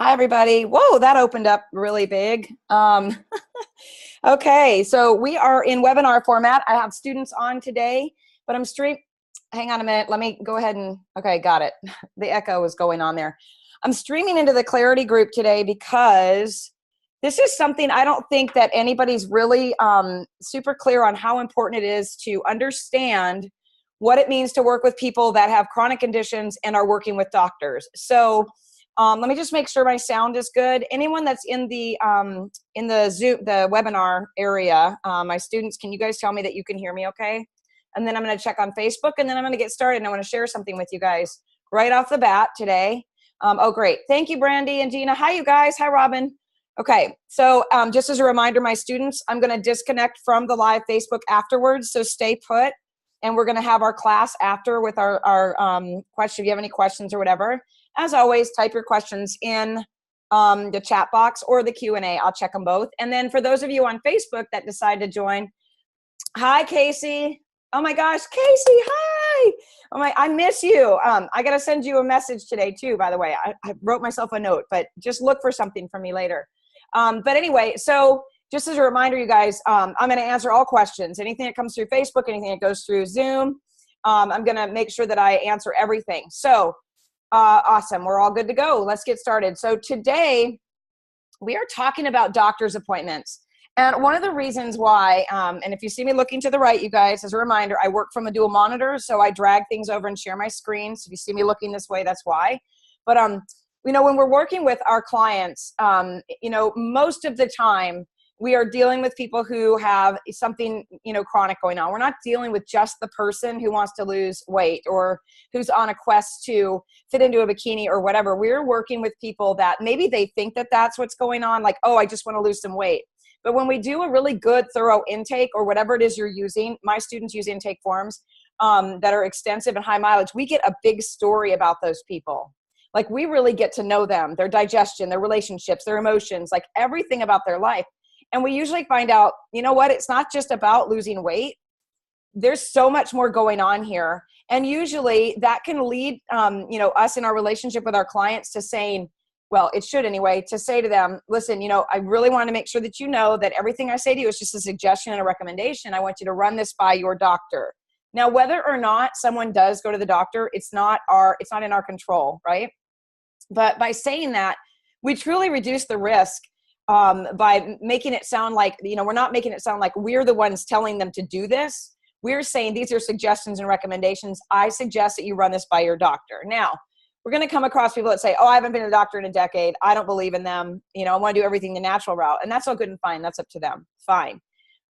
Hi, everybody. Whoa, that opened up really big. Okay, so we are in webinar format. I have students on today, but hang on a minute. Let me go ahead and, okay, got it. The echo is going on there. I'm streaming into the Clarity group today because this is something I don't think that anybody's really super clear on how important it is to understand what it means to work with people that have chronic conditions and are working with doctors. So let me just make sure my sound is good. Anyone that's in the Zoom, the webinar area, my students, can you guys tell me that you can hear me okay? And then I'm going to check on Facebook, and then I'm going to get started, and I want to share something with you guys right off the bat today. Oh, great. Thank you, Brandy and Gina. Hi, you guys. Hi, Robin. Okay, so just as a reminder, my students, I'm going to disconnect from the live Facebook afterwards, so stay put, and we're going to have our class after with our question. If you have any questions or whatever, as always, type your questions in the chat box or the Q&A. I'll check them both. And then for those of you on Facebook that decide to join, hi, Casey. Oh my gosh, Casey, hi. Oh my, I miss you. I got to send you a message today too, by the way. I wrote myself a note, but just look for something from me later. But anyway, so just as a reminder, you guys, I'm going to answer all questions. Anything that comes through Facebook, anything that goes through Zoom, I'm going to make sure that I answer everything. So awesome. We're all good to go. Let's get started. So today we are talking about doctor's appointments. And one of the reasons why, and if you see me looking to the right, you guys, as a reminder, I work from a dual monitor, so I drag things over and share my screen. So if you see me looking this way, that's why. But, when we're working with our clients, most of the time we are dealing with people who have something, chronic going on. We're not dealing with just the person who wants to lose weight or who's on a quest to fit into a bikini or whatever. We're working with people that maybe they think that that's what's going on, like, oh, I just want to lose some weight. But when we do a really good, thorough intake or whatever it is you're using, my students use intake forms that are extensive and high mileage, we get a big story about those people. Like, we really get to know them, their digestion, their relationships, their emotions, like everything about their life. And we usually find out, you know what, it's not just about losing weight. There's so much more going on here. And usually that can lead, us in our relationship with our clients to saying, well, it should anyway, to say to them, listen, I really want to make sure that you know that everything I say to you is just a suggestion and a recommendation. I want you to run this by your doctor. Now, whether or not someone does go to the doctor, it's not in our control, right? But by saying that, we truly reduce the risk by making it sound like, we're not making it sound like we're the ones telling them to do this. We're saying these are suggestions and recommendations. I suggest that you run this by your doctor. Now, we're going to come across people that say, oh, I haven't been to the doctor in a decade. I don't believe in them. I want to do everything the natural route. And that's all good and fine. That's up to them. Fine.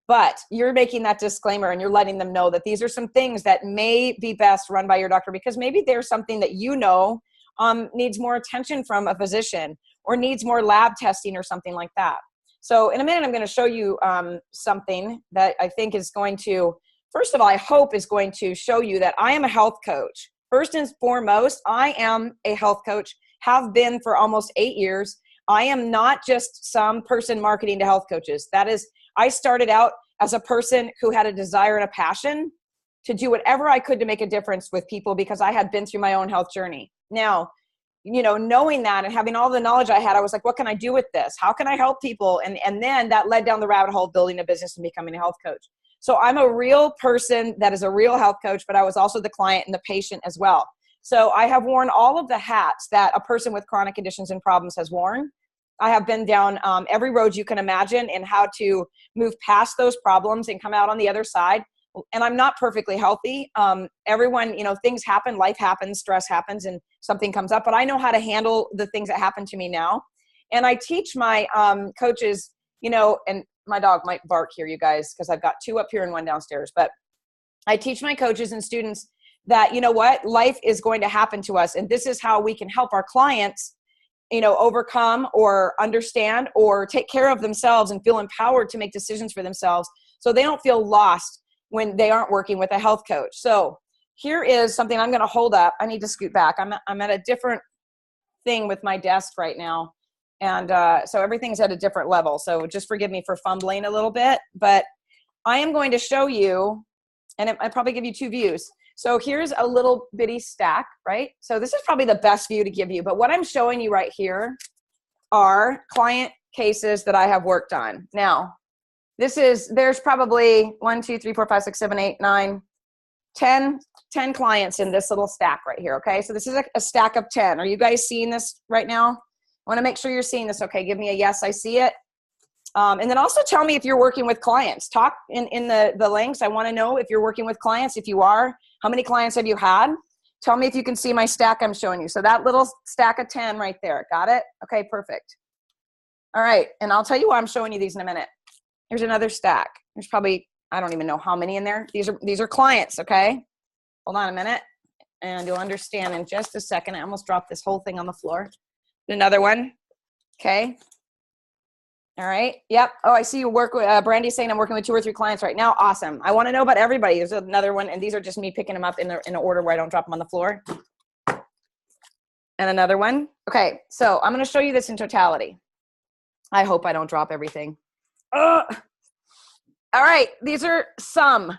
But you're making that disclaimer and you're letting them know that these are some things that may be best run by your doctor, because maybe there's something that needs more attention from a physician or needs more lab testing or something like that. So in a minute, I'm going to show you something that I think is going to, first of all, I hope is going to show you that I am a health coach. First and foremost, I am a health coach, have been for almost 8 years. I am not just some person marketing to health coaches. I started out as a person who had a desire and a passion to do whatever I could to make a difference with people because I had been through my own health journey. Now, knowing that and having all the knowledge I had, I was like, what can I do with this? How can I help people? And then that led down the rabbit hole of building a business and becoming a health coach. So I'm a real person that is a real health coach, but I was also the client and the patient as well. So I have worn all of the hats that a person with chronic conditions and problems has worn. I have been down every road you can imagine in how to move past those problems and come out on the other side. And I'm not perfectly healthy. Everyone, things happen, life happens, stress happens, and something comes up. But I know how to handle the things that happen to me now. And I teach my coaches, and my dog might bark here, you guys, because I've got 2 up here and 1 downstairs. But I teach my coaches and students that, life is going to happen to us. And this is how we can help our clients, overcome or understand or take care of themselves and feel empowered to make decisions for themselves so they don't feel lost when they aren't working with a health coach. So here is something I'm going to hold up. I need to scoot back. I'm at a different thing with my desk right now. And so everything's at a different level. So just forgive me for fumbling a little bit, but I am going to show you, and I probably give you 2 views. So here's a little bitty stack, right? So this is probably the best view to give you, but what I'm showing you right here are client cases that I have worked on. Now, there's probably 1, 2, 3, 4, 5, 6, 7, 8, 9, 10 clients in this little stack right here, okay? So this is a stack of 10. Are you guys seeing this right now? I want to make sure you're seeing this, okay? Give me a yes, I see it. And then also tell me if you're working with clients. Talk in the links. I want to know if you're working with clients. If you are, how many clients have you had? Tell me if you can see my stack I'm showing you. So that little stack of 10 right there. Got it? Okay, perfect. All right, and I'll tell you why I'm showing you these in a minute. Here's another stack. There's probably, I don't even know how many in there. These are clients, okay? Hold on a minute, and you'll understand in just a second. I almost dropped this whole thing on the floor. Another one, okay? All right, yep. Oh, I see you work with, Brandy's saying I'm working with 2 or 3 clients right now. Awesome. I want to know about everybody. There's another one, and these are just me picking them up in an order where I don't drop them on the floor. And another one. Okay, so I'm going to show you this in totality. I hope I don't drop everything. All right, these are some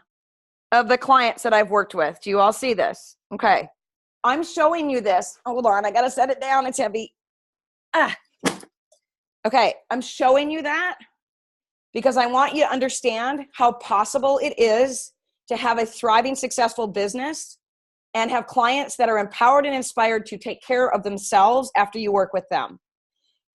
of the clients that I've worked with. Do you all see this? Okay, I'm showing you this. Hold on, I got to set it down. It's heavy. Okay, I'm showing you that because I want you to understand how possible it is to have a thriving, successful business and have clients that are empowered and inspired to take care of themselves after you work with them.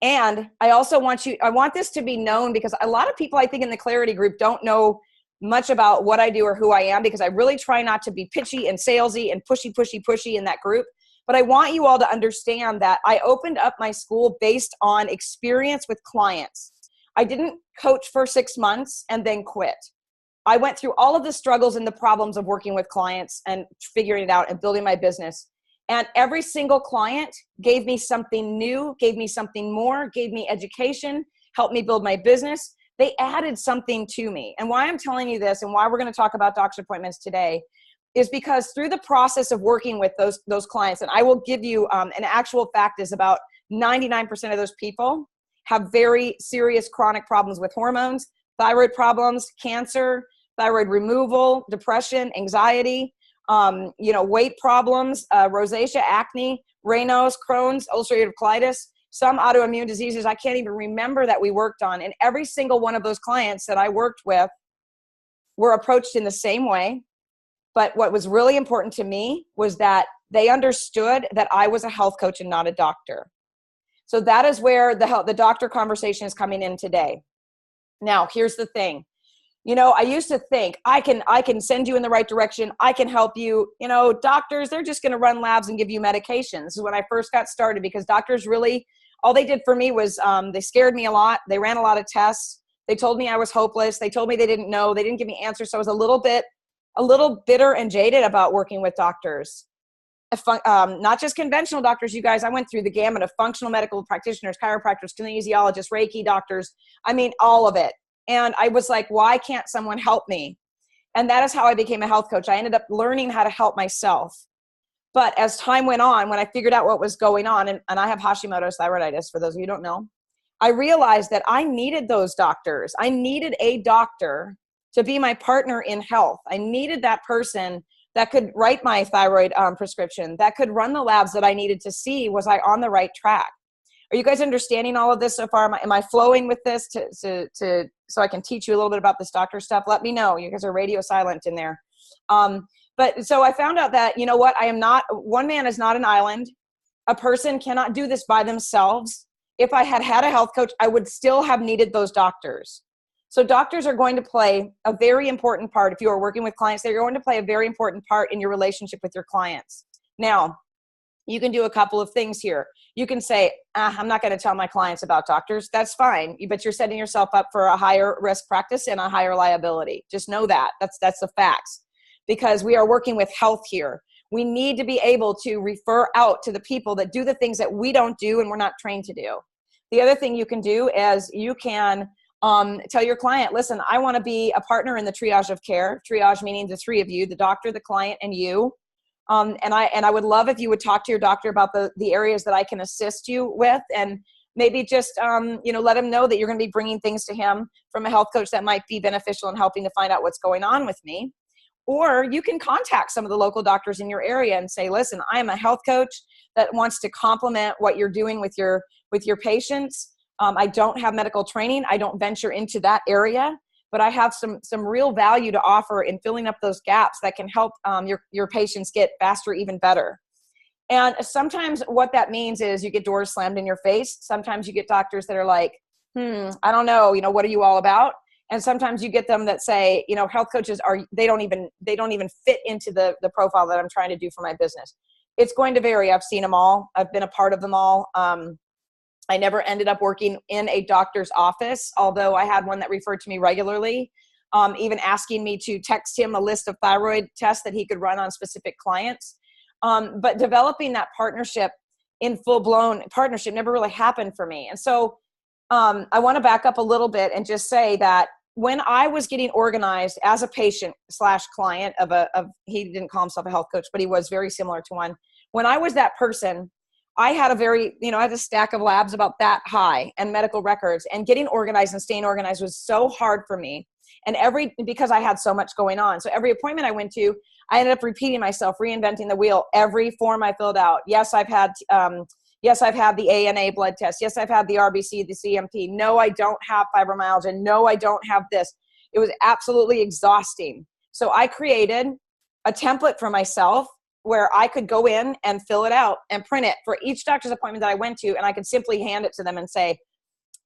And I also I want this to be known because a lot of people, I think, in the Clarity group don't know much about what I do or who I am, because I really try not to be pitchy and salesy and pushy in that group. But I want you all to understand that I opened up my school based on experience with clients. I didn't coach for 6 months and then quit. I went through all of the struggles and the problems of working with clients and figuring it out and building my business. And every single client gave me something new, gave me something more, gave me education, helped me build my business. They added something to me. And why I'm telling you this and why we're going to talk about doctor's appointments today is because through the process of working with those clients, and I will give you an actual fact is about 99% of those people have very serious chronic problems with hormones, thyroid problems, cancer, thyroid removal, depression, anxiety, weight problems, rosacea, acne, Raynaud's, Crohn's, ulcerative colitis, some autoimmune diseases I can't even remember that we worked on. And every single one of those clients that I worked with were approached in the same way. But what was really important to me was that they understood that I was a health coach and not a doctor. So that is where the doctor conversation is coming in today. Now, here's the thing. I used to think I can send you in the right direction. I can help you. Doctors, they're just going to run labs and give you medications. This is when I first got started, because doctors really, all they did for me was they scared me a lot. They ran a lot of tests. They told me I was hopeless. They told me they didn't know. They didn't give me answers. So I was a little bitter and jaded about working with doctors. Not just conventional doctors, you guys. I went through the gamut of functional medical practitioners, chiropractors, kinesiologists, Reiki doctors. I mean, all of it. And I was like, why can't someone help me? And that is how I became a health coach. I ended up learning how to help myself. But as time went on, when I figured out what was going on, and I have Hashimoto's thyroiditis, for those of you who don't know, I realized that I needed those doctors. I needed a doctor to be my partner in health. I needed that person that could write my thyroid prescription, that could run the labs that I needed to see, was I on the right track? Are you guys understanding all of this so far? Am I flowing with this so I can teach you a little bit about this doctor stuff? Let me know. You guys are radio silent in there. But so I found out that, you know what? One man is not an island. A person cannot do this by themselves. If I had had a health coach, I would still have needed those doctors. So doctors are going to play a very important part. If you are working with clients, they're going to play a very important part in your relationship with your clients. Now, you can do a couple of things here. You can say, I'm not going to tell my clients about doctors. That's fine. But you're setting yourself up for a higher risk practice and a higher liability. Just know that. That's the facts. Because we are working with health here. We need to be able to refer out to the people that do the things that we don't do and we're not trained to do. The other thing you can do is you can tell your client, listen, I want to be a partner in the triage of care. Triage meaning the three of you, the doctor, the client, and you. And I would love if you would talk to your doctor about the areas that I can assist you with, and maybe just, let him know that you're going to be bringing things to him from a health coach that might be beneficial in helping to find out what's going on with me. Or you can contact some of the local doctors in your area and say, listen, I am a health coach that wants to complement what you're doing with your patients. I don't have medical training. I don't venture into that area, but I have some real value to offer in filling up those gaps that can help your patients get faster, even better. And sometimes what that means is you get doors slammed in your face. Sometimes you get doctors that are like, I don't know, what are you all about? And sometimes you get them that say, health coaches they don't even fit into the profile that I'm trying to do for my business. It's going to vary. I've seen them all. I've been a part of them all. I never ended up working in a doctor's office, although I had one that referred to me regularly, even asking me to text him a list of thyroid tests that he could run on specific clients. But developing that partnership in full-blown partnership never really happened for me. And so I want to back up a little bit and just say that when I was getting organized as a patient/client he didn't call himself a health coach, but he was very similar to one. When I was that person, I had I had a stack of labs about that high and medical records, and getting organized and staying organized was so hard for me. And because I had so much going on. So every appointment I went to, I ended up repeating myself, reinventing the wheel. Every form I filled out. Yes, I've had the ANA blood test. Yes, I've had the RBC, the CMP. No, I don't have fibromyalgia. No, I don't have this. It was absolutely exhausting. So I created a template for myself where I could go in and fill it out and print it for each doctor's appointment that I went to. And I could simply hand it to them and say,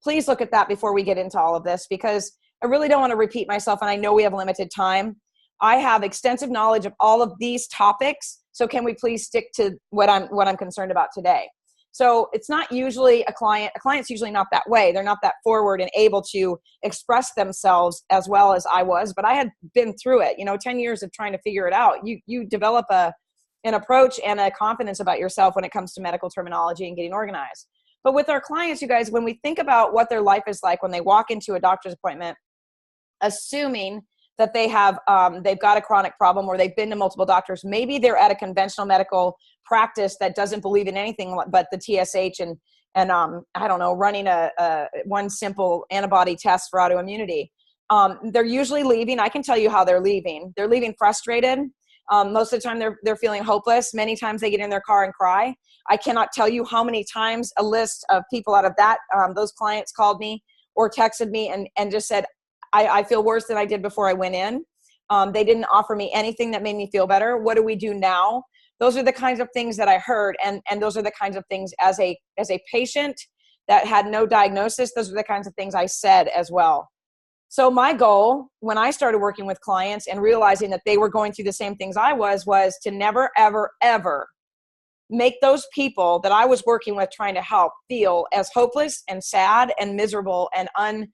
please look at that before we get into all of this, because I really don't want to repeat myself. And I know we have limited time. I have extensive knowledge of all of these topics. So can we please stick to what I'm concerned about today? So it's not usually a client's usually not that way. They're not that forward and able to express themselves as well as I was, but I had been through it, 10 years of trying to figure it out. You develop an approach and a confidence about yourself when it comes to medical terminology and getting organized. But with our clients, you guys, when we think about what their life is like when they walk into a doctor's appointment, assuming that they've got a chronic problem or they've been to multiple doctors, maybe they're at a conventional medical practice that doesn't believe in anything but the TSH and I don't know, running one simple antibody test for autoimmunity. They're usually leaving. I can tell you how they're leaving. They're leaving frustrated. Most of the time they're feeling hopeless. Many times they get in their car and cry. I cannot tell you how many times a list of people out of those clients called me or texted me and just said, I feel worse than I did before I went in. They didn't offer me anything that made me feel better. What do we do now? Those are the kinds of things that I heard. And those are the kinds of things as a patient that had no diagnosis, those are the kinds of things I said as well. So my goal when I started working with clients and realizing that they were going through the same things I was to never, ever, ever make those people that I was working with trying to help feel as hopeless and sad and miserable and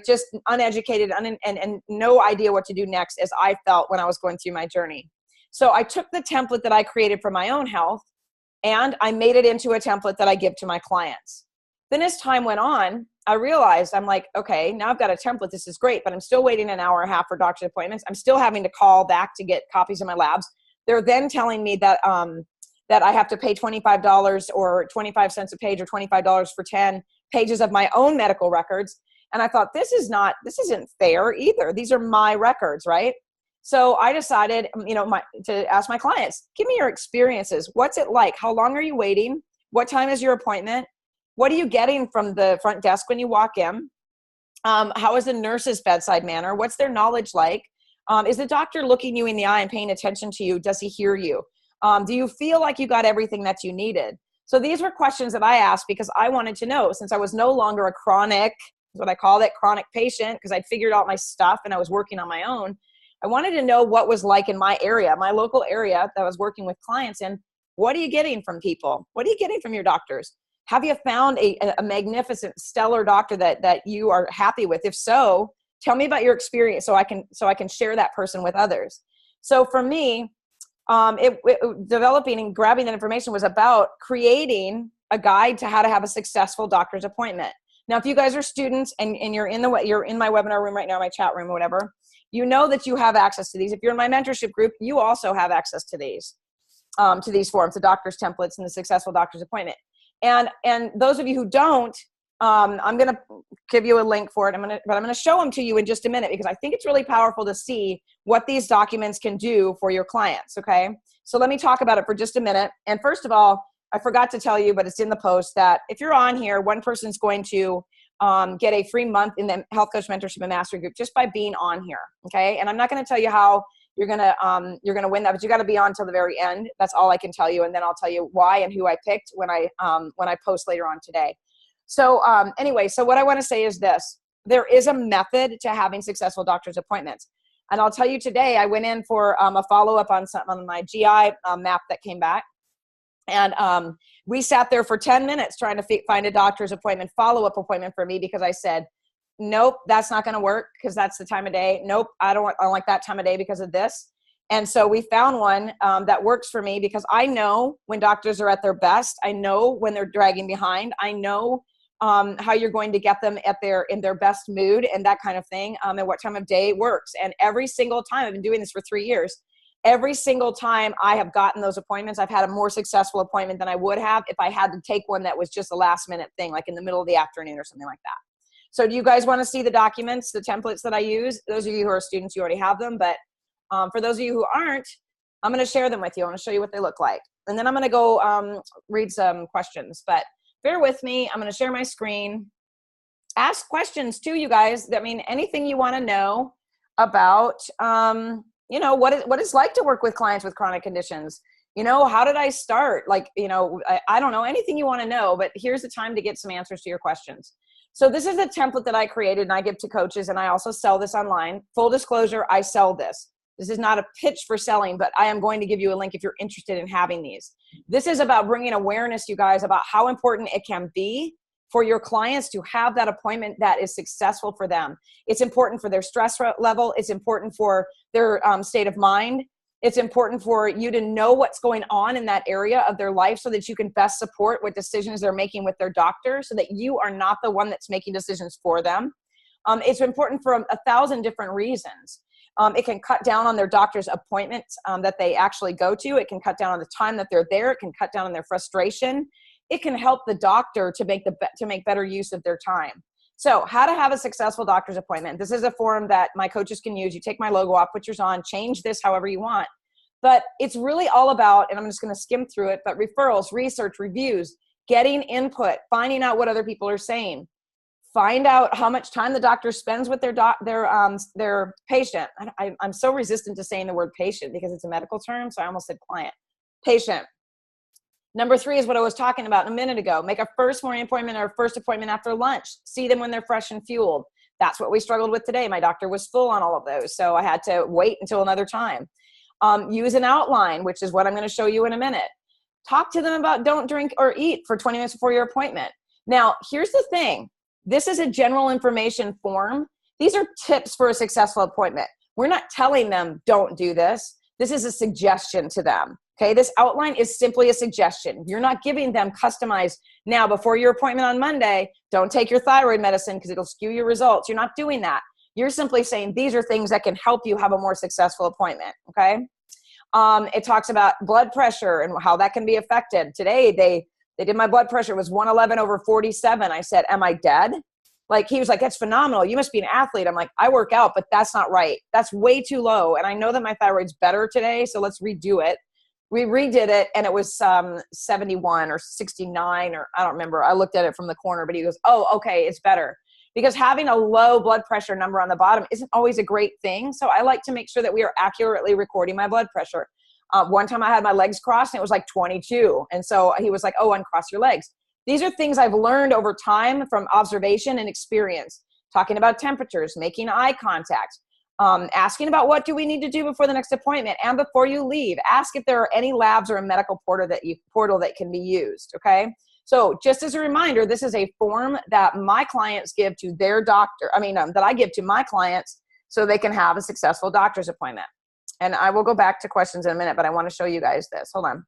just uneducated and no idea what to do next as I felt when I was going through my journey. So I took the template that I created for my own health and I made it into a template that I give to my clients. Then as time went on, I realized I'm like, okay, now I've got a template. This is great, but I'm still waiting an hour and a half for doctor's appointments. I'm still having to call back to get copies of my labs. They're then telling me that I have to pay $25 or 25 cents a page or $25 for 10 pages of my own medical records. And I thought, this isn't fair either. These are my records, right? So I decided, to ask my clients, give me your experiences. What's it like? How long are you waiting? What time is your appointment? What are you getting from the front desk when you walk in? How is the nurse's bedside manner? What's their knowledge like? Is the doctor looking you in the eye and paying attention to you? Does he hear you? Do you feel like you got everything that you needed? So these were questions that I asked because I wanted to know, since I was no longer a chronic patient, because I'd figured out my stuff and I was working on my own. I wanted to know what was like in my area, my local area that I was working with clients in. What are you getting from people? What are you getting from your doctors? Have you found a magnificent, stellar doctor that you are happy with? If so, tell me about your experience so I can share that person with others. So for me, developing and grabbing that information was about creating a guide to how to have a successful doctor's appointment. Now, if you guys are students and you're in my webinar room right now, my chat room or whatever, you know that you have access to these. If you're in my mentorship group, you also have access to these forms, the doctor's templates and the successful doctor's appointment. And those of you who don't, I'm going to give you a link for it. But I'm going to show them to you in just a minute because I think it's really powerful to see what these documents can do for your clients. Okay. So let me talk about it for just a minute. And first of all, I forgot to tell you, but it's in the post that if you're on here, one person's going to get a free month in the Health Coach Mentorship and Mastery Group just by being on here. Okay. And I'm not going to tell you how you're going to win that, but you got to be on till the very end. That's all I can tell you. And then I'll tell you why and who I picked when I post later on today. So anyway, so what I want to say is this. There is a method to having successful doctor's appointments. And I'll tell you today, I went in for a follow-up on my GI map that came back. And we sat there for 10 minutes trying to find a doctor's appointment, follow-up appointment for me because I said, nope, that's not going to work because that's the time of day. Nope, I don't like that time of day because of this. And so we found one that works for me because I know when doctors are at their best. I know when they're dragging behind. I know how you're going to get them in their best mood and that kind of thing, and what time of day works. And every single time, I've been doing this for 3 years, every single time I have gotten those appointments, I've had a more successful appointment than I would have if I had to take one that was just a last minute thing, like in the middle of the afternoon or something like that. So do you guys want to see the documents, the templates that I use? Those of you who are students, you already have them. But for those of you who aren't, I'm going to share them with you. I'm going to show you what they look like. And then I'm going to go read some questions. But bear with me. I'm going to share my screen. Ask questions too, you guys. I mean, anything you want to know about, what it's like to work with clients with chronic conditions. How did I start? Like, I don't know, anything you want to know, but here's the time to get some answers to your questions. So this is a template that I created and I give to coaches, and I also sell this online. Full disclosure, I sell this. This is not a pitch for selling, but I am going to give you a link if you're interested in having these. This is about bringing awareness, you guys, about how important it can be for your clients to have that appointment that is successful for them. It's important for their stress level. It's important for their state of mind. It's important for you to know what's going on in that area of their life so that you can best support what decisions they're making with their doctor so that you are not the one that's making decisions for them. It's important for 1,000 different reasons. It can cut down on their doctor's appointments that they actually go to. It can cut down on the time that they're there. It can cut down on their frustration. It can help the doctor to make better use of their time. So how to have a successful doctor's appointment. This is a form that my coaches can use. You take my logo off, put yours on, change this however you want. But it's really all about, and I'm just going to skim through it, but referrals, research, reviews, getting input, finding out what other people are saying. Find out how much time the doctor spends with their patient. I'm so resistant to saying the word patient because it's a medical term, so I almost said client. Patient. Number 3 is what I was talking about a minute ago. Make a first morning appointment or a first appointment after lunch. See them when they're fresh and fueled. That's what we struggled with today. My doctor was full on all of those, so I had to wait until another time. Use an outline, which is what I'm going to show you in a minute. Talk to them about don't drink or eat for 20 minutes before your appointment. Now, here's the thing. This is a general information form. These are tips for a successful appointment. We're not telling them don't do this. This is a suggestion to them. Okay, this outline is simply a suggestion. You're not giving them customized, now before your appointment on Monday, don't take your thyroid medicine because it'll skew your results. You're not doing that. You're simply saying these are things that can help you have a more successful appointment, okay? It talks about blood pressure and how that can be affected. Today, they did my blood pressure. It was 111/47. I said, am I dead? Like, he was like, that's phenomenal. You must be an athlete. I'm like, I work out, but that's not right. That's way too low. And I know that my thyroid's better today, so let's redo it. We redid it, and it was 71 or 69, or I don't remember. I looked at it from the corner, but he goes, oh, okay, it's better. Because having a low blood pressure number on the bottom isn't always a great thing. So I like to make sure that we are accurately recording my blood pressure. One time I had my legs crossed, and it was like 22. And so he was like, oh, uncross your legs. These are things I've learned over time from observation and experience. Talking about temperatures, making eye contact. Asking about what do we need to do before the next appointment and before you leave. Ask if there are any labs or a medical portal that can be used, okay? So just as a reminder, this is a form that my clients give to their doctor, that I give to my clients so they can have a successful doctor's appointment. And I will go back to questions in a minute, but I want to show you guys this. Hold on.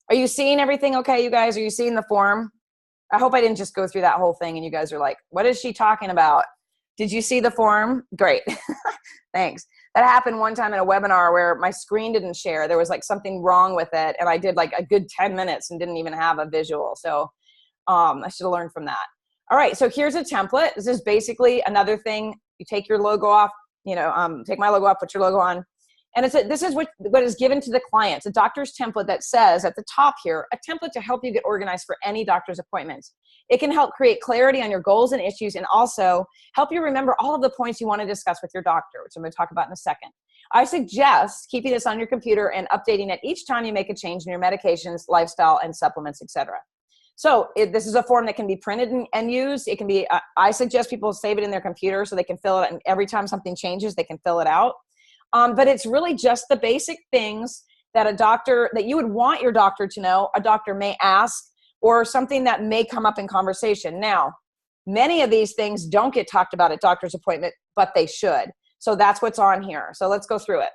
Are you seeing everything okay, you guys? Are you seeing the form? I hope I didn't just go through that whole thing and you guys are like, what is she talking about? Did you see the form? Great. Thanks. That happened one time in a webinar where my screen didn't share. There was like something wrong with it. And I did like a good 10 minutes and didn't even have a visual. So I should have learned from that. All right, so here's a template. This is basically another thing. You take your logo off, take my logo off, put your logo on. And this is what is given to the client. It's a doctor's template that says at the top here, a template to help you get organized for any doctor's appointments. It can help create clarity on your goals and issues, and also help you remember all of the points you want to discuss with your doctor, which I'm going to talk about in a second. I suggest keeping this on your computer and updating it each time you make a change in your medications, lifestyle, and supplements, etc. So this is a form that can be printed and used. It can be, I suggest people save it in their computer so they can fill it, and every time something changes, they can fill it out. But it's really just the basic things that that you would want your doctor to know, a doctor may ask, or something that may come up in conversation. Now, many of these things don't get talked about at doctor's appointment, but they should. So that's what's on here. So let's go through it.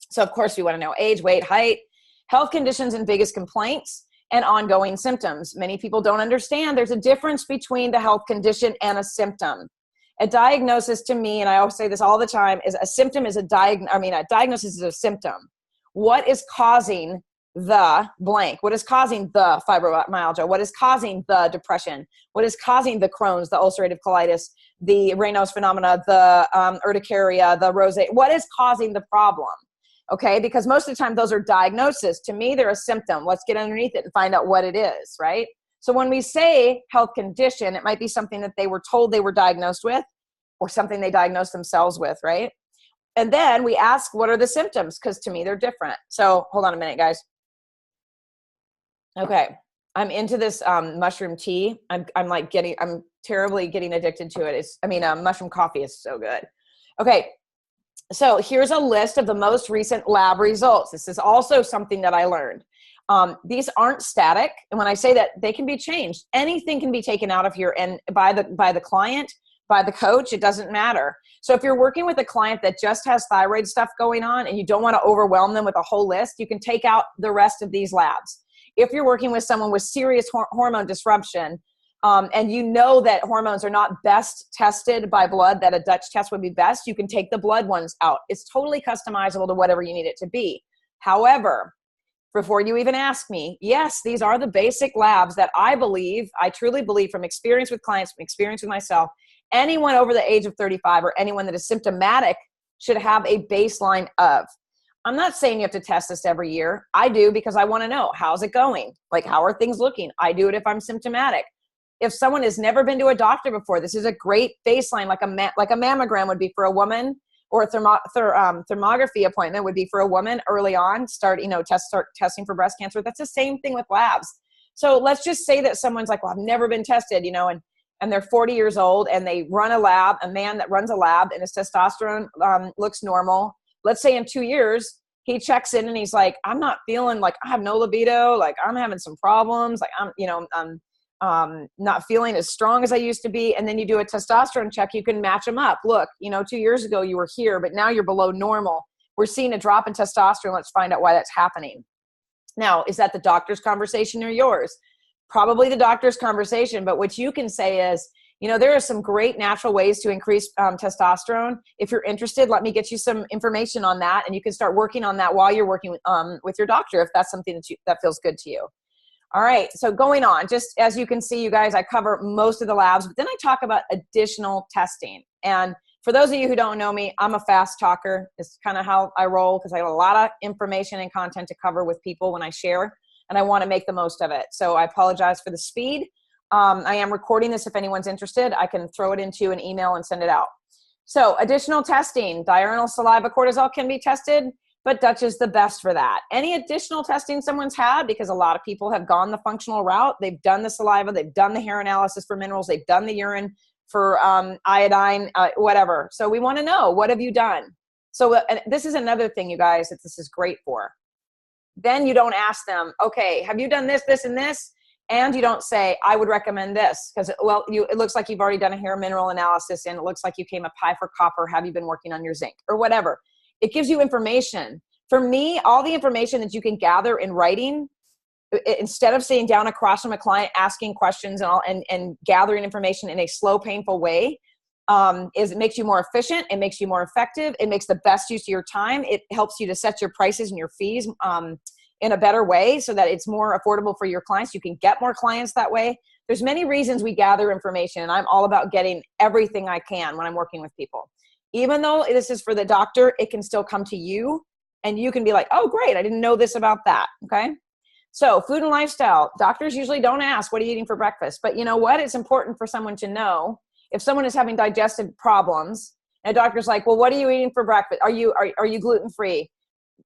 So of course we want to know age, weight, height, health conditions and biggest complaints, and ongoing symptoms. Many people don't understand there's a difference between the health condition and a symptom. A diagnosis to me, and I always say this all the time, is a symptom is a diagnosis is a symptom. What is causing the blank? What is causing the fibromyalgia? What is causing the depression? What is causing the Crohn's, the ulcerative colitis, the Raynaud's phenomena, the urticaria, the rosacea? What is causing the problem? Okay, because most of the time those are diagnoses. To me, they're a symptom. Let's get underneath it and find out what it is, right? So when we say health condition, it might be something that they were told they were diagnosed with, or something they diagnosed themselves with, right? And then we ask, what are the symptoms? Because to me, they're different. So hold on a minute, guys. Okay, I'm into this mushroom tea. I'm terribly getting addicted to it. Mushroom coffee is so good. Okay, so here's a list of the most recent lab results. This is also something that I learned. These aren't static, and when I say that, they can be changed. Anything can be taken out of here, and by the client, by the coach, it doesn't matter. So if you're working with a client that just has thyroid stuff going on and you don't want to overwhelm them with a whole list, you can take out the rest of these labs. If you're working with someone with serious hormone disruption, and you know that hormones are not best tested by blood, that a Dutch test would be best, you can take the blood ones out. It's totally customizable to whatever you need it to be. However, before you even ask me, yes, these are the basic labs that I truly believe from experience with clients, from experience with myself, anyone over the age of 35 or anyone that is symptomatic should have a baseline of. I'm not saying you have to test this every year. I do because I want to know, how's it going? Like, how are things looking? I do it if I'm symptomatic. If someone has never been to a doctor before, this is a great baseline, like a mammogram would be for a woman, or a thermography appointment would be for a woman early on, start testing for breast cancer. That's the same thing with labs. So let's just say that someone's like, well, I've never been tested, and they're 40 years old and they run a lab, a man that runs a lab, and his testosterone looks normal. Let's say in 2 years, he checks in and he's like, I'm not feeling like I have no libido. Like I'm having some problems. Like I'm not feeling as strong as I used to be. And then you do a testosterone check, you can match them up. Look, 2 years ago you were here, but now you're below normal. We're seeing a drop in testosterone. Let's find out why that's happening. Now, is that the doctor's conversation or yours? Probably the doctor's conversation, but what you can say is, there are some great natural ways to increase testosterone. If you're interested, let me get you some information on that, and you can start working on that while you're working with your doctor if that's something that feels good to you. All right, so going on, just as you can see, you guys, I cover most of the labs, but then I talk about additional testing. And for those of you who don't know me, I'm a fast talker. It's kind of how I roll because I have a lot of information and content to cover with people when I share, and I want to make the most of it. So I apologize for the speed. I am recording this if anyone's interested. I can throw it into an email and send it out. So additional testing, diurnal saliva cortisol can be tested, but Dutch is the best for that. Any additional testing someone's had, because a lot of people have gone the functional route. They've done the saliva, they've done the hair analysis for minerals, they've done the urine for iodine, whatever. So we want to know, what have you done? So this is another thing, you guys, that this is great for. Then you don't ask them, okay, have you done this, this, and this? And you don't say, I would recommend this, because, it looks like you've already done a hair mineral analysis, and it looks like you came up high for copper. Have you been working on your zinc or whatever? It gives you information. For me, all the information that you can gather in writing, instead of sitting down across from a client, asking questions and gathering information in a slow, painful way, it makes you more efficient. It makes you more effective. It makes the best use of your time. It helps you to set your prices and your fees in a better way so that it's more affordable for your clients. You can get more clients that way. There's many reasons we gather information, and I'm all about getting everything I can when I'm working with people. Even though this is for the doctor, it can still come to you, and you can be like, oh, great, I didn't know this about that, okay? So food and lifestyle, doctors usually don't ask, what are you eating for breakfast? But you know what? It's important for someone to know if someone is having digestive problems, and a doctor's like, well, what are you eating for breakfast? Are you gluten-free?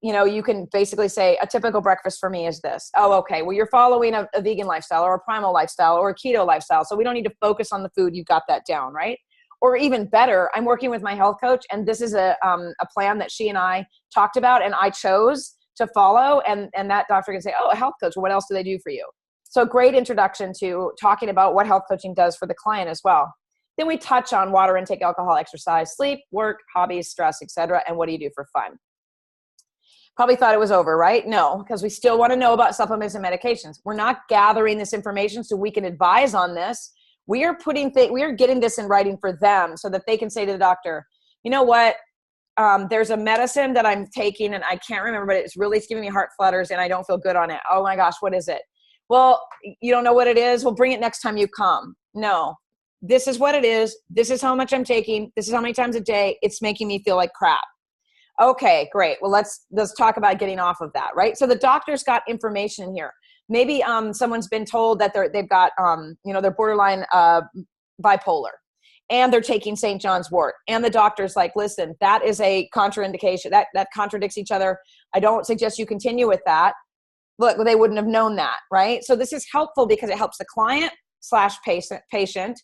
You know, you can basically say a typical breakfast for me is this. Oh, okay. Well, you're following a vegan lifestyle or a primal lifestyle or a keto lifestyle. So we don't need to focus on the food. You've got that down, right? Or even better, I'm working with my health coach, and this is a plan that she and I talked about and I chose to follow. And that doctor can say, oh, a health coach, well, what else do they do for you? So great introduction to talking about what health coaching does for the client as well. Then we touch on water intake, alcohol, exercise, sleep, work, hobbies, stress, etc. And what do you do for fun? Probably thought it was over, right? No, because we still want to know about supplements and medications. We're not gathering this information so we can advise on this. We are getting this in writing for them so that they can say to the doctor, you know what? There's a medicine that I'm taking and I can't remember, but it's giving me heart flutters and I don't feel good on it. Oh my gosh, what is it? Well, you don't know what it is? Well, bring it next time you come. No, this is what it is. This is how much I'm taking. This is how many times a day. It's making me feel like crap. Okay, great. Well, let's talk about getting off of that, right? So the doctor's got information here. Maybe someone's been told that they've got they're borderline bipolar, and they're taking St. John's wort, and the doctor's like, listen, that is a contraindication. That contradicts each other. I don't suggest you continue with that. Look, they wouldn't have known that, right? So this is helpful because it helps the client / patient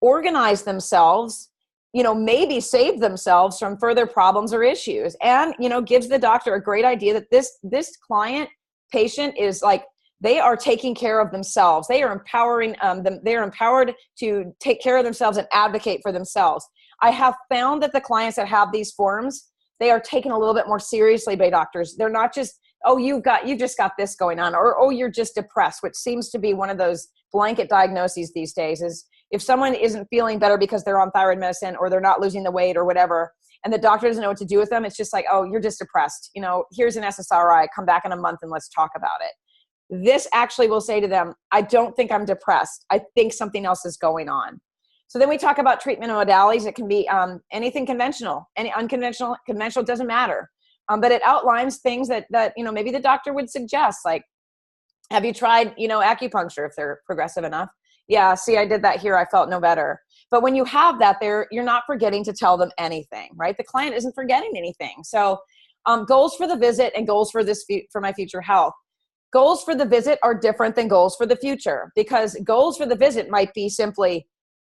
organize themselves, maybe save themselves from further problems or issues, and, gives the doctor a great idea that this client patient is like, they are taking care of themselves. They are empowering them. They are empowered to take care of themselves and advocate for themselves. I have found that the clients that have these forms, they are taken a little bit more seriously by doctors. They're not just, oh, you just got this going on, or, oh, you're just depressed, which seems to be one of those blanket diagnoses these days. Is if someone isn't feeling better because they're on thyroid medicine or they're not losing the weight or whatever, and the doctor doesn't know what to do with them, it's just like, oh, you're just depressed. Here's an SSRI, come back in a month and let's talk about it. This actually will say to them, I don't think I'm depressed. I think something else is going on. So then we talk about treatment modalities. It can be anything conventional, any unconventional, conventional, doesn't matter. But it outlines things that maybe the doctor would suggest, like, have you tried, acupuncture if they're progressive enough? Yeah, see, I did that here. I felt no better. But when you have that there, you're not forgetting to tell them anything, right? The client isn't forgetting anything. So goals for the visit and goals for for my future health. Goals for the visit are different than goals for the future, because goals for the visit might be simply,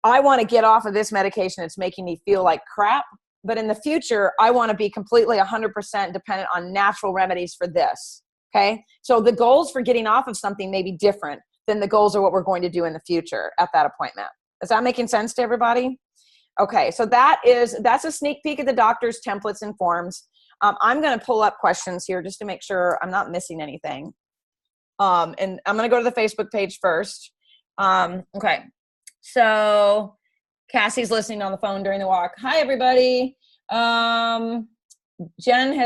I want to get off of this medication. It's making me feel like crap. But in the future, I want to be completely 100% dependent on natural remedies for this. Okay. So the goals for getting off of something may be different than the goals of what we're going to do in the future at that appointment. Is that making sense to everybody? Okay. So that's a sneak peek at the doctor's templates and forms. I'm going to pull up questions here just to make sure I'm not missing anything. And I'm going to go to the Facebook page first. Okay. So Cassie's listening on the phone during the walk. Hi, everybody. Jen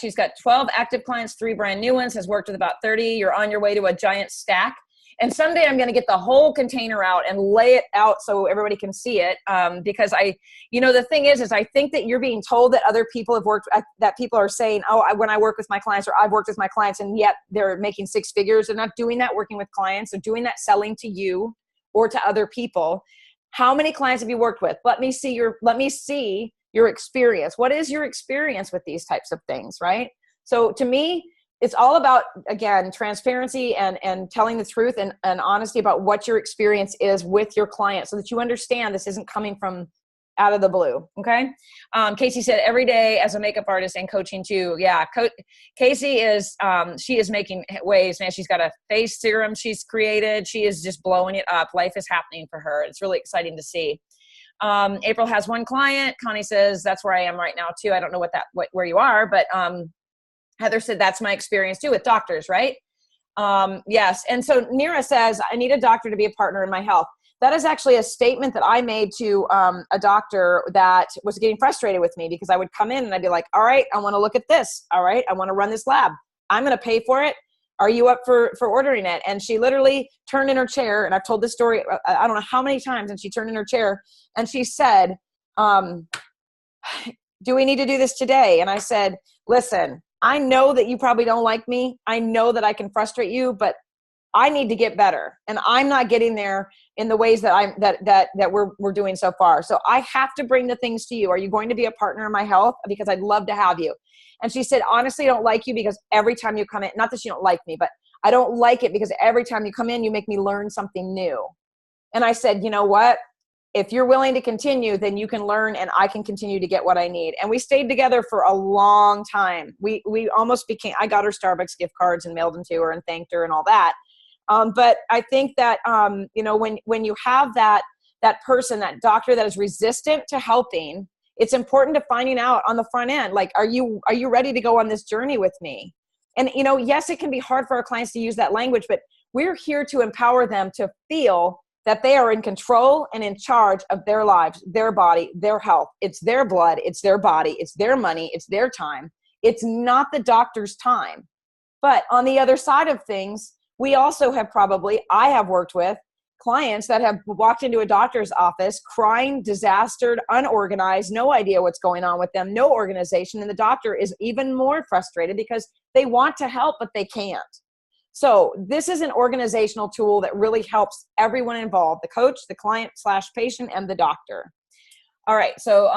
she's got 12 active clients, 3 brand new ones, has worked with about 30. You're on your way to a giant stack. And someday I'm going to get the whole container out and lay it out so everybody can see it. Because the thing is I think that you're being told that other people have worked, that people are saying, oh, when I work with my clients, or I've worked with my clients, and yet they're making 6 figures. They're not doing that working with clients. They're doing that selling to you or to other people. How many clients have you worked with? Let me see your experience. What is your experience with these types of things, right? So to me, it's all about, again, transparency and telling the truth and honesty about what your experience is with your client, so that you understand this isn't coming from out of the blue. Okay. Casey said every day as a makeup artist and coaching too. Yeah. Casey is, she is making waves, man. She's got a face serum she's created. She is just blowing it up. Life is happening for her. It's really exciting to see. April has 1 client. Connie says, that's where I am right now too. I don't know where you are, but, Heather said, that's my experience too with doctors, right? Yes. And so Nira says, I need a doctor to be a partner in my health. That is actually a statement that I made to a doctor that was getting frustrated with me, because I would come in and I'd be like, all right, I want to look at this. All right, I want to run this lab. I'm going to pay for it. Are you up for ordering it? And she literally turned in her chair, and I've told this story, I don't know how many times, and she turned in her chair and she said, do we need to do this today? And I said, listen, I know that you probably don't like me. I know that I can frustrate you, but I need to get better. And I'm not getting there in the ways that we're doing so far. So I have to bring the things to you. Are you going to be a partner in my health? Because I'd love to have you. And she said, honestly, I don't like you because every time you come in, not that you don't like me, but I don't like it because every time you come in, you make me learn something new. And I said, you know what? If you're willing to continue, then you can learn and I can continue to get what I need. And we stayed together for a long time. We almost became, I got her Starbucks gift cards and mailed them to her and thanked her and all that. But I think that, when you have that person, that doctor that is resistant to helping, it's important to finding out on the front end, like, are you ready to go on this journey with me? And, yes, it can be hard for our clients to use that language, but we're here to empower them to feel that they are in control and in charge of their lives, their body, their health. It's their blood, it's their body, it's their money, it's their time. It's not the doctor's time. But on the other side of things, we also have I have worked with clients that have walked into a doctor's office crying, disastered, unorganized, no idea what's going on with them, no organization. And the doctor is even more frustrated because they want to help, but they can't. So this is an organizational tool that really helps everyone involved, the coach, the client / patient, and the doctor. All right. So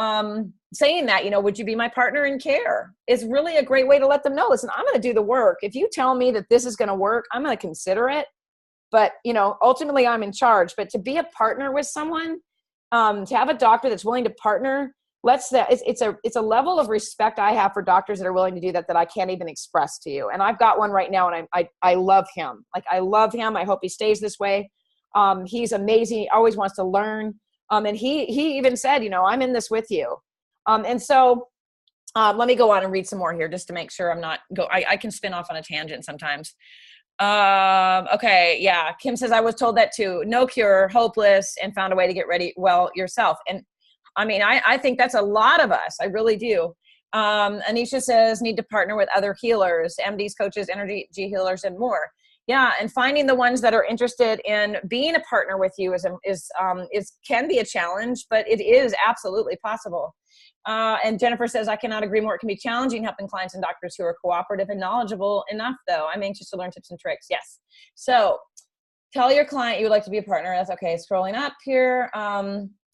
saying that, would you be my partner in care is really a great way to let them know, listen, I'm going to do the work. If you tell me that this is going to work, I'm going to consider it. But, ultimately I'm in charge. But to be a partner with someone, to have a doctor that's willing to partner, it's a level of respect I have for doctors that are willing to do that I can't even express to you. And I've got one right now, and I love him. Like, I love him. I hope he stays this way. He's amazing. He always wants to learn. And he even said, I'm in this with you. And so let me go on and read some more here just to make sure I can spin off on a tangent sometimes. Okay. Yeah. Kim says, I was told that too. No cure, hopeless, and found a way to get ready well yourself. And I mean, I think that's a lot of us. I really do. Anisha says, need to partner with other healers, MDs, coaches, energy healers, and more. Yeah. And finding the ones that are interested in being a partner with you can be a challenge, but it is absolutely possible. And Jennifer says, I cannot agree more. It can be challenging helping clients and doctors who are cooperative and knowledgeable enough, though. I'm anxious to learn tips and tricks. Yes. So tell your client you would like to be a partner. That's okay. Scrolling up here.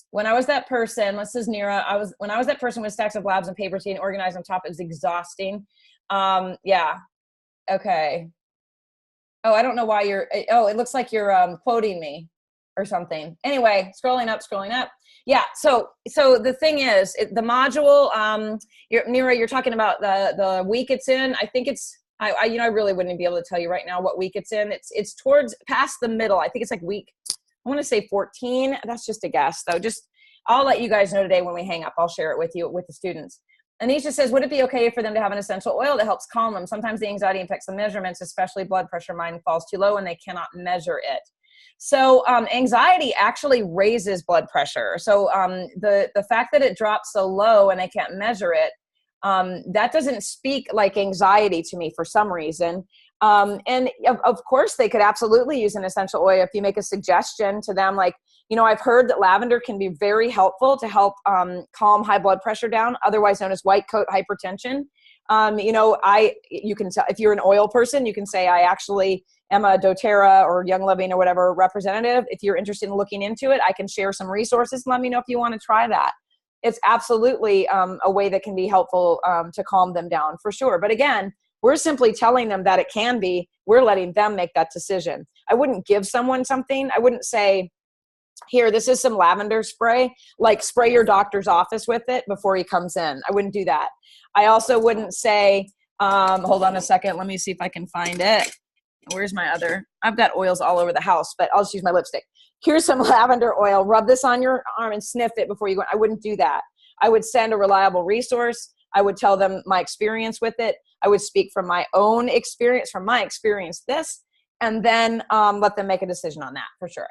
When I was that person, this is Nira, when I was that person with stacks of labs and papers being organized on top, it was exhausting. Yeah. Okay. Oh, I don't know why it looks like you're quoting me or something. Anyway, scrolling up. Yeah. So the thing is, the module, Nira, you're talking about the week it's in. I think I really wouldn't be able to tell you right now what week it's in. It's towards past the middle. I think it's like week, I want to say 14. That's just a guess though. I'll let you guys know today when we hang up. I'll share it with you, with the students. Anisha says, would it be okay for them to have an essential oil that helps calm them? Sometimes the anxiety affects the measurements, especially blood pressure. Mine falls too low and they cannot measure it. So anxiety actually raises blood pressure. So the fact that it drops so low and they can't measure it, that doesn't speak like anxiety to me for some reason. And of course they could absolutely use an essential oil if you make a suggestion to them. Like, I've heard that lavender can be very helpful to help calm high blood pressure down, otherwise known as white coat hypertension. You can tell if you're an oil person, you can say, I actually am a doTERRA or Young Living or whatever representative. If you're interested in looking into it, I can share some resources. Let me know if you want to try that. It's absolutely a way that can be helpful to calm them down for sure. But again, we're simply telling them that it can be. We're letting them make that decision. I wouldn't give someone something. I wouldn't say, here, this is some lavender spray, like spray your doctor's office with it before he comes in. I wouldn't do that. I also wouldn't say, hold on a second. Let me see if I can find it. Where's my other? I've got oils all over the house, but I'll just use my lipstick. Here's some lavender oil. Rub this on your arm and sniff it before you go. I wouldn't do that. I would send a reliable resource. I would tell them my experience with it. I would speak from my own experience, this, and then let them make a decision on that for sure.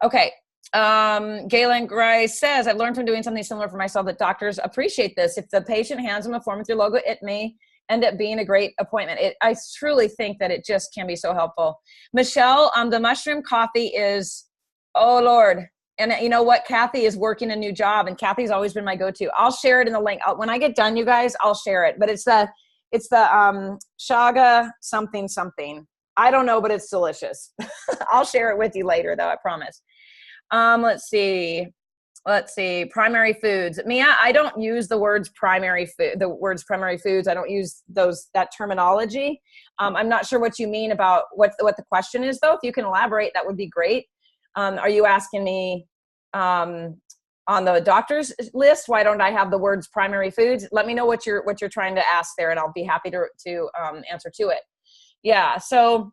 Okay. Galen Grice says, I've learned from doing something similar for myself that doctors appreciate this. If the patient hands them a form with your logo, it may end up being a great appointment. I truly think that it just can be so helpful. Michelle, the mushroom coffee is, oh Lord. And you know what? Kathy is working a new job, and Kathy's always been my go-to. I'll share it in the link. When I get done, you guys, I'll share it. But it's the Shaga something. I don't know, but it's delicious. I'll share it with you later, though. I promise. Let's see. Primary foods. Mia, I don't use the words primary foods. I don't use that terminology. I'm not sure what you mean about what the question is, though. If you can elaborate, that would be great. Are you asking me on the doctor's list, why don't I have the words primary foods? Let me know what you're trying to ask there, and I'll be happy to answer to it. Yeah. So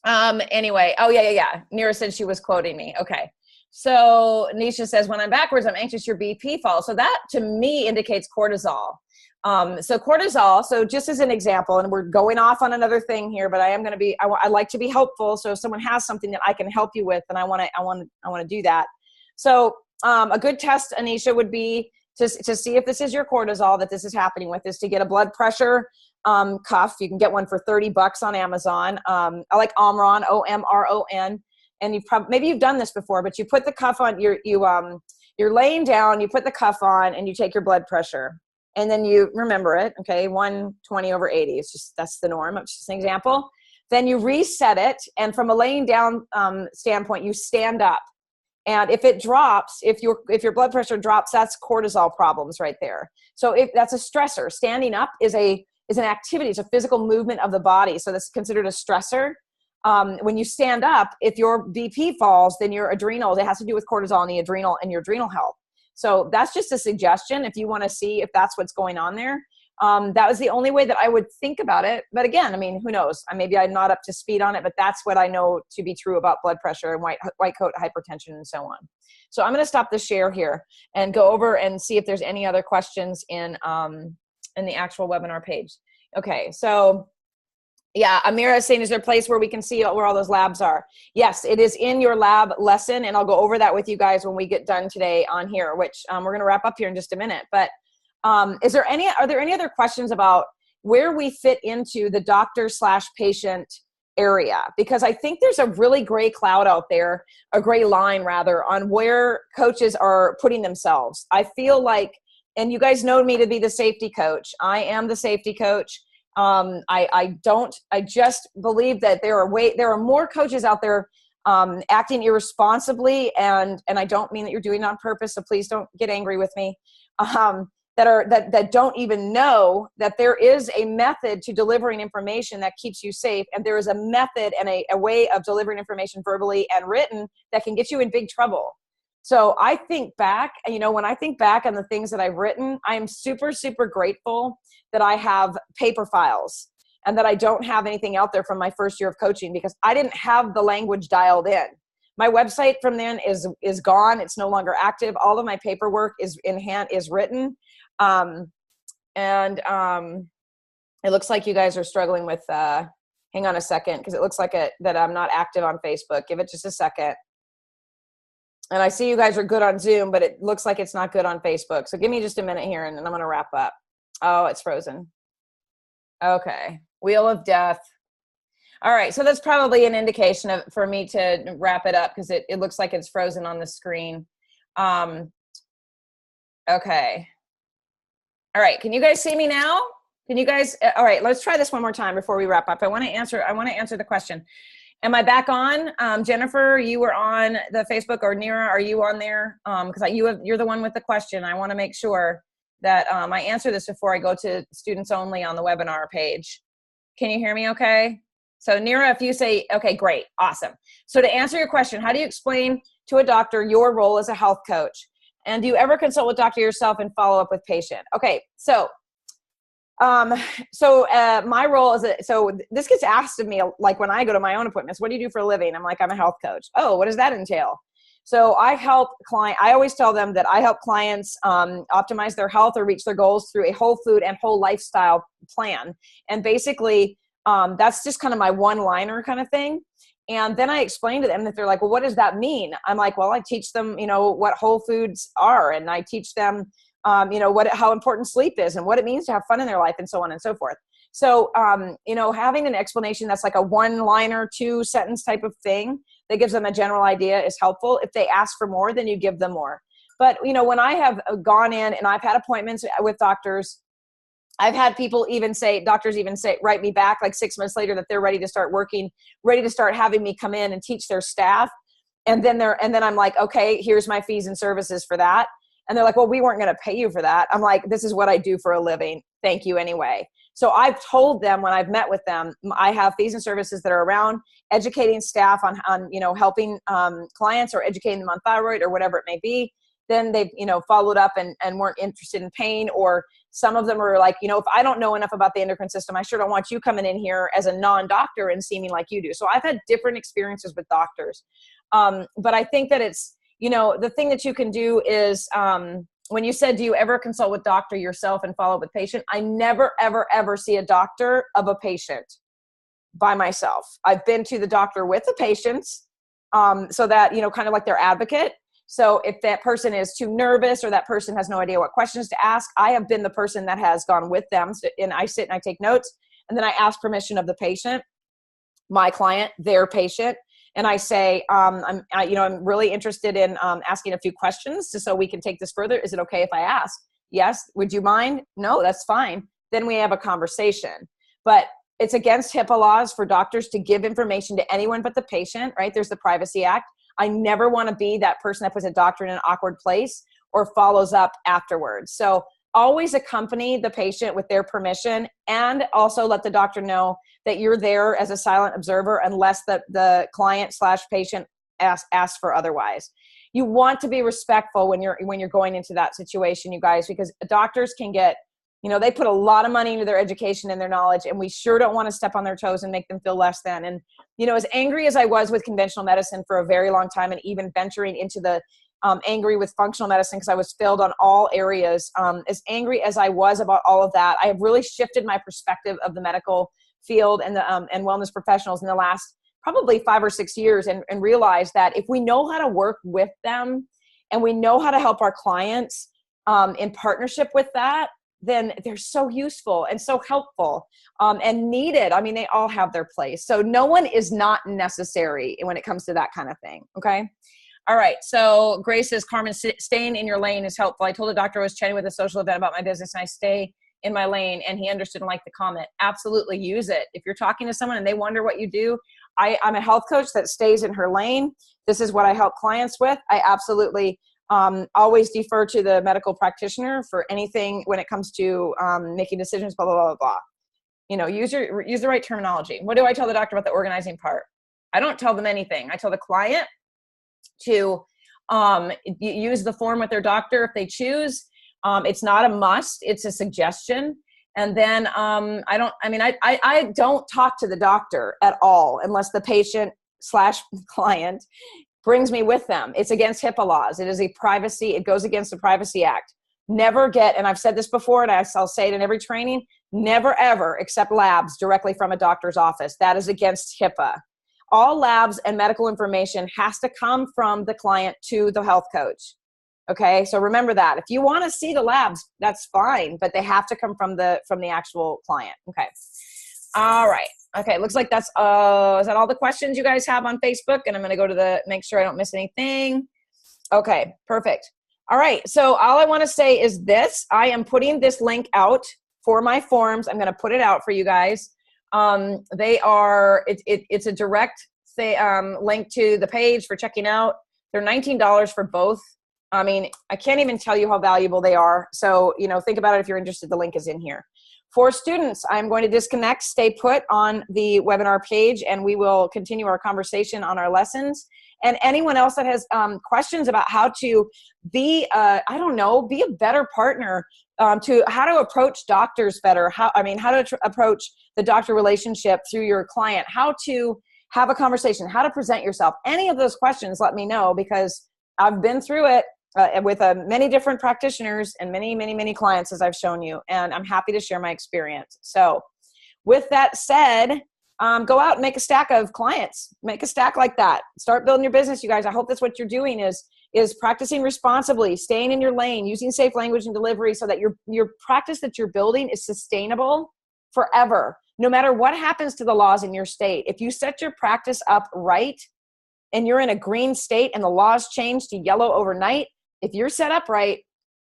anyway, oh yeah. Nira said she was quoting me. Okay. So Nisha says, when I'm backwards, I'm anxious your BP falls. So that to me indicates cortisol. So cortisol, so just as an example, and we're going off on another thing here, but I like to be helpful. So if someone has something that I can help you with, then I want to do that. So a good test, Anisha, would be to see if this is your cortisol that this is happening with, is to get a blood pressure cuff. You can get one for $30 on Amazon. I like Omron, OMRON. And maybe you've done this before, but you put the cuff on, you're laying down, you put the cuff on, and you take your blood pressure. And then you remember it, okay, 120/80. It's just, that's the norm. It's just an example. Then you reset it. And from a laying down standpoint, you stand up. And if it drops, if your blood pressure drops, that's cortisol problems right there. So if that's a stressor. Standing up is an activity. It's a physical movement of the body. So that's considered a stressor. When you stand up, if your BP falls, then your adrenals, it has to do with cortisol and your adrenal health. So that's just a suggestion if you want to see if that's what's going on there. That was the only way that I would think about it. But again, I mean, who knows? Maybe I'm not up to speed on it, but that's what I know to be true about blood pressure and white coat hypertension and so on. So I'm going to stop the share here and go over and see if there's any other questions in the actual webinar page. Okay, so yeah, Amira is saying, is there a place where we can see where all those labs are? Yes, it is in your lab lesson, and I'll go over that with you guys when we get done today on here, which we're going to wrap up here in just a minute. But are there any other questions about where we fit into the doctor/patient area? Because I think there's a really gray cloud out there, a gray line rather, on where coaches are putting themselves. I feel like, and you guys know me to be the safety coach. I am the safety coach. I just believe that there are more coaches out there acting irresponsibly, and I don't mean that you're doing it on purpose, so please don't get angry with me, that don't even know that there is a method to delivering information that keeps you safe, and there is a method and a way of delivering information verbally and written that can get you in big trouble. So I think back, when I think back on the things that I've written, I am super, super grateful that I have paper files and that I don't have anything out there from my first year of coaching, because I didn't have the language dialed in. My website from then is gone. It's no longer active. All of my paperwork is in hand, is written. It looks like you guys are struggling with, hang on a second, because it looks like that I'm not active on Facebook. Give it just a second. And I see you guys are good on Zoom, but it looks like it's not good on Facebook. So give me just a minute here, and then I'm going to wrap up. Oh, it's frozen. Okay. Wheel of Death. All right. So that's probably an indication for me to wrap it up, because it looks like it's frozen on the screen. Okay. All right. Can you guys see me now? Can you guys? All right. Let's try this one more time before we wrap up. I want to answer the question. Am I back on? Jennifer, you were on the Facebook, or Nira, are you on there? Because you're the one with the question. I want to make sure that I answer this before I go to students only on the webinar page. Can you hear me okay? So Nira, if you say, okay, great, awesome. So to answer your question, how do you explain to a doctor your role as a health coach? And do you ever consult with doctor yourself and follow up with patient? Okay, so my role is, so this gets asked of me, like when I go to my own appointments, what do you do for a living? I'm like, I'm a health coach. Oh, what does that entail? So I always tell them that I help clients optimize their health or reach their goals through a whole food and whole lifestyle plan. And basically, that's just kind of my one-liner kind of thing. And then I explain to them that they're like, well, what does that mean? I'm like, well, I teach them, what whole foods are. And I teach them, how important sleep is and what it means to have fun in their life and so on and so forth. So, you know, having an explanation that's like a 1-liner, 2-sentence type of thing that gives them a general idea is helpful. If they ask for more, then you give them more. But, you know, when I have gone in and I've had appointments with doctors, I've had people even say, doctors even say, write me back like 6 months later that they're ready to start working, ready to start having me come in and teach their staff. And then I'm like, okay, here's my fees and services for that. And they're like, well, we weren't going to pay you for that. I'm like, this is what I do for a living. Thank you anyway. So I've told them when I've met with them, I have fees and services that are around educating staff on you know, helping clients or educating them on thyroid or whatever it may be. Then they've, you know, followed up and weren't interested in pain, or some of them are like, you know, if I don't know enough about the endocrine system, I sure don't want you coming in here as a non-doctor and seeming like you do. So I've had different experiences with doctors. But I think that it's, you know, the thing that you can do is, when you said, do you ever consult with doctor yourself and follow up with patient? I never, ever, ever see a doctor of a patient by myself. I've been to the doctor with the patients, so that, you know, kind of like their advocate. So if that person is too nervous or that person has no idea what questions to ask, I have been the person that has gone with them. And I sit and I take notes, and then I ask permission of the patient, my client, their patient. And I say, I'm really interested in asking a few questions so we can take this further. Is it okay if I ask? Yes. Would you mind? No, that's fine. Then we have a conversation. But it's against HIPAA laws for doctors to give information to anyone but the patient, right? There's the Privacy Act. I never want to be that person that puts a doctor in an awkward place or follows up afterwards. So always accompany the patient with their permission, and also let the doctor know that you're there as a silent observer unless the client/patient asks for otherwise. You want to be respectful when you're going into that situation, you guys, because doctors can get, you know, they put a lot of money into their education and their knowledge, and we sure don't want to step on their toes and make them feel less than. And, you know, as angry as I was with conventional medicine for a very long time, and even venturing into the angry with functional medicine because I was failed on all areas, as angry as I was about all of that, I have really shifted my perspective of the medical field and the and wellness professionals in the last probably 5 or 6 years, and realized that if we know how to work with them and we know how to help our clients in partnership with that, then they're so useful and so helpful and needed. I mean, they all have their place. So no one is not necessary when it comes to that kind of thing. Okay. All right. So Grace says, Carmen, staying in your lane is helpful. I told a doctor I was chatting with a social event about my business, and I stay in my lane, and he understood and liked the comment. Absolutely use it. If you're talking to someone and they wonder what you do, I'm a health coach that stays in her lane. This is what I help clients with. I absolutely always defer to the medical practitioner for anything when it comes to making decisions, blah, blah, blah, blah. You know, use the right terminology. What do I tell the doctor about the organizing part? I don't tell them anything. I tell the client to use the form with their doctor if they choose. It's not a must. It's a suggestion. And then I don't talk to the doctor at all unless the patient/client brings me with them. It's against HIPAA laws. It goes against the Privacy Act. Never get, and I've said this before, and I'll say it in every training, never ever accept labs directly from a doctor's office. That is against HIPAA. All labs and medical information has to come from the client to the health coach. Okay, so remember that. If you want to see the labs, that's fine, but they have to come from the actual client. Okay. All right. Okay, looks like that's, is that all the questions you guys have on Facebook? And I'm going to go to make sure I don't miss anything. Okay, perfect. All right, so all I want to say is this. I am putting this link out for my forms. I'm going to put it out for you guys. It's a direct link to the page for checking out. They're $19 for both. I mean, I can't even tell you how valuable they are. So, you know, think about it if you're interested. The link is in here. For students, I'm going to disconnect, stay put on the webinar page, and we will continue our conversation on our lessons. And anyone else that has questions about how to be, be a better partner, to how to approach doctors better, how to approach the doctor relationship through your client, how to have a conversation, how to present yourself. Any of those questions, let me know, because I've been through it with many different practitioners and many, many, many clients, as I've shown you, and I'm happy to share my experience. So with that said, go out and make a stack of clients. Make a stack like that. Start building your business, you guys. I hope that's what you're doing is practicing responsibly, staying in your lane, using safe language and delivery so that your practice that you're building is sustainable forever. No matter what happens to the laws in your state, if you set your practice up right and you're in a green state and the laws change to yellow overnight, if you're set up right,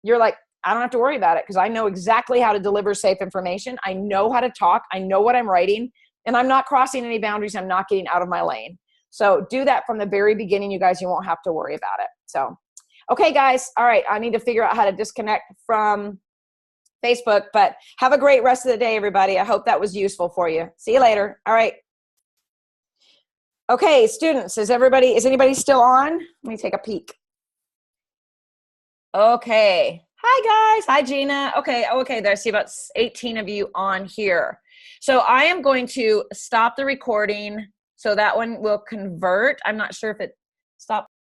you're like, I don't have to worry about it because I know exactly how to deliver safe information. I know how to talk. I know what I'm writing, and I'm not crossing any boundaries. I'm not getting out of my lane. So do that from the very beginning, you guys. You won't have to worry about it. So, okay, guys. All right. I need to figure out how to disconnect from Facebook, but have a great rest of the day, everybody. I hope that was useful for you. See you later. All right. Okay, students, is anybody still on? Let me take a peek. Okay. Hi, guys. Hi, Gina. Okay. There, I see about 18 of you on here. So I am going to stop the recording so that one will convert. I'm not sure if it stopped.